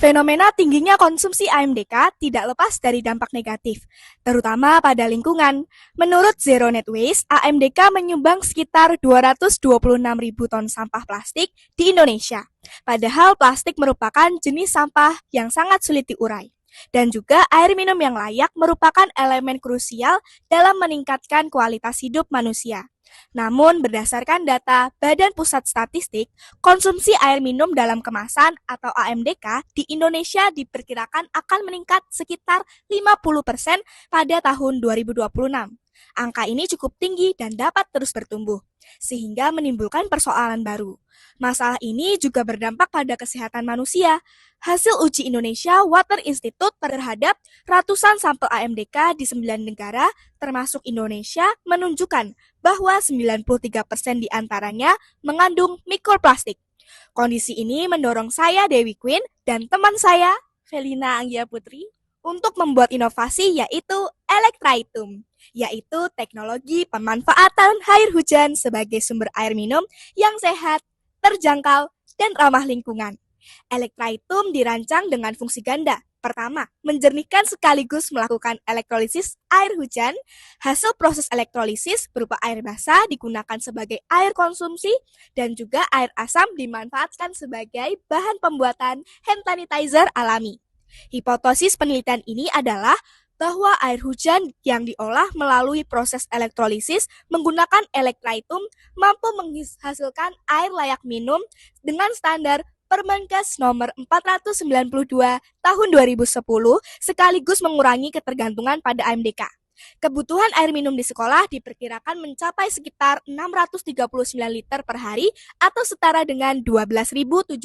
Fenomena tingginya konsumsi AMDK tidak lepas dari dampak negatif, terutama pada lingkungan. Menurut Zero Net Waste, AMDK menyumbang sekitar 226.000 ton sampah plastik di Indonesia. Padahal plastik merupakan jenis sampah yang sangat sulit diurai. Dan juga air minum yang layak merupakan elemen krusial dalam meningkatkan kualitas hidup manusia. Namun, berdasarkan data Badan Pusat Statistik, konsumsi air minum dalam kemasan atau AMDK di Indonesia diperkirakan akan meningkat sekitar 50% pada tahun 2026. Angka ini cukup tinggi dan dapat terus bertumbuh, sehingga menimbulkan persoalan baru. Masalah ini juga berdampak pada kesehatan manusia. Hasil uji Indonesia Water Institute terhadap ratusan sampel AMDK di 9 negara, termasuk Indonesia, menunjukkan bahwa 93% diantaranya mengandung mikroplastik. Kondisi ini mendorong saya, Dewi Queen, dan teman saya, Felina Anggia Putri, untuk membuat inovasi yaitu Electritum, yaitu teknologi pemanfaatan air hujan sebagai sumber air minum yang sehat, terjangkau, dan ramah lingkungan. Electritum dirancang dengan fungsi ganda. Pertama, menjernihkan sekaligus melakukan elektrolisis air hujan. Hasil proses elektrolisis berupa air basah digunakan sebagai air konsumsi dan juga air asam dimanfaatkan sebagai bahan pembuatan hand sanitizer alami. Hipotesis penelitian ini adalah bahwa air hujan yang diolah melalui proses elektrolisis menggunakan Electritum mampu menghasilkan air layak minum dengan standar Permenkes nomor 492 tahun 2010 sekaligus mengurangi ketergantungan pada AMDK. Kebutuhan air minum di sekolah diperkirakan mencapai sekitar 639 liter per hari atau setara dengan 12.780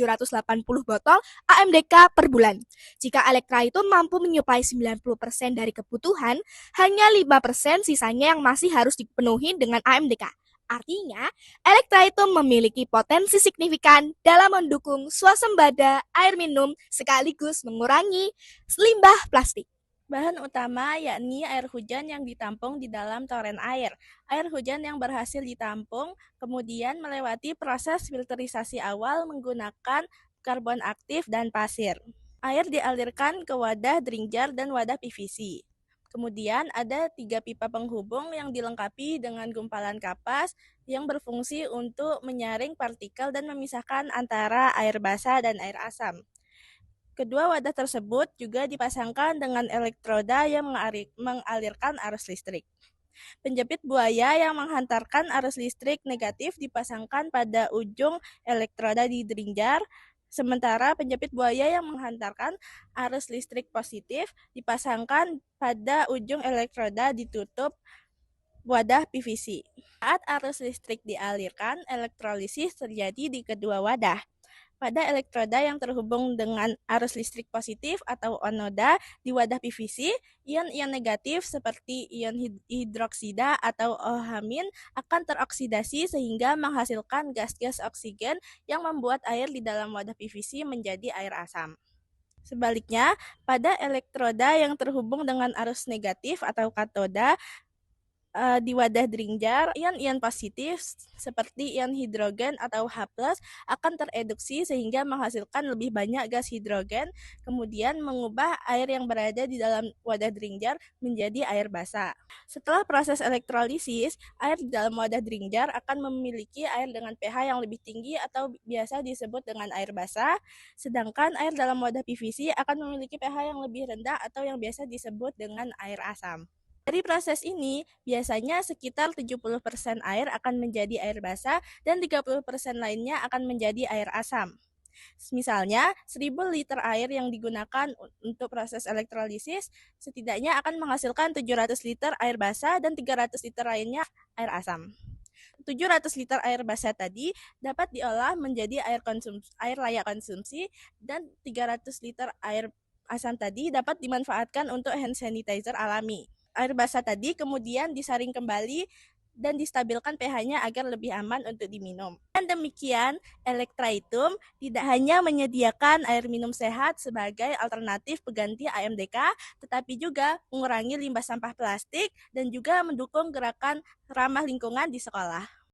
botol AMDK per bulan. Jika Electritum mampu menyuplai 90% dari kebutuhan, hanya 5% sisanya yang masih harus dipenuhi dengan AMDK. Artinya, Electritum memiliki potensi signifikan dalam mendukung swasembada air minum sekaligus mengurangi limbah plastik. Bahan utama yakni air hujan yang ditampung di dalam toren air. Air hujan yang berhasil ditampung kemudian melewati proses filterisasi awal menggunakan karbon aktif dan pasir. Air dialirkan ke wadah drink jar dan wadah PVC. Kemudian ada 3 pipa penghubung yang dilengkapi dengan gumpalan kapas yang berfungsi untuk menyaring partikel dan memisahkan antara air basah dan air asam. Kedua wadah tersebut juga dipasangkan dengan elektroda yang mengalirkan arus listrik. Penjepit buaya yang menghantarkan arus listrik negatif dipasangkan pada ujung elektroda di drink jar, sementara penjepit buaya yang menghantarkan arus listrik positif dipasangkan pada ujung elektroda ditutup wadah PVC. Saat arus listrik dialirkan, elektrolisis terjadi di kedua wadah. Pada elektroda yang terhubung dengan arus listrik positif atau anoda di wadah PVC, ion-ion negatif seperti ion hidroksida atau OH- akan teroksidasi sehingga menghasilkan gas-gas oksigen yang membuat air di dalam wadah PVC menjadi air asam. Sebaliknya, pada elektroda yang terhubung dengan arus negatif atau katoda, di wadah drink jar, ion-ion positif seperti ion hidrogen atau H+ akan tereduksi sehingga menghasilkan lebih banyak gas hidrogen, kemudian mengubah air yang berada di dalam wadah drink jar menjadi air basah. Setelah proses elektrolisis, air di dalam wadah drink jar akan memiliki air dengan pH yang lebih tinggi atau biasa disebut dengan air basah, sedangkan air dalam wadah PVC akan memiliki pH yang lebih rendah atau yang biasa disebut dengan air asam. Dari proses ini, biasanya sekitar 70% air akan menjadi air basah dan 30% lainnya akan menjadi air asam. Misalnya, 1.000 liter air yang digunakan untuk proses elektrolisis setidaknya akan menghasilkan 700 liter air basah dan 300 liter lainnya air asam. 700 liter air basah tadi dapat diolah menjadi air layak konsumsi dan 300 liter air asam tadi dapat dimanfaatkan untuk hand sanitizer alami. Air basah tadi kemudian disaring kembali dan distabilkan pH-nya agar lebih aman untuk diminum. Dan demikian, Electritum tidak hanya menyediakan air minum sehat sebagai alternatif pengganti AMDK, tetapi juga mengurangi limbah sampah plastik dan juga mendukung gerakan ramah lingkungan di sekolah.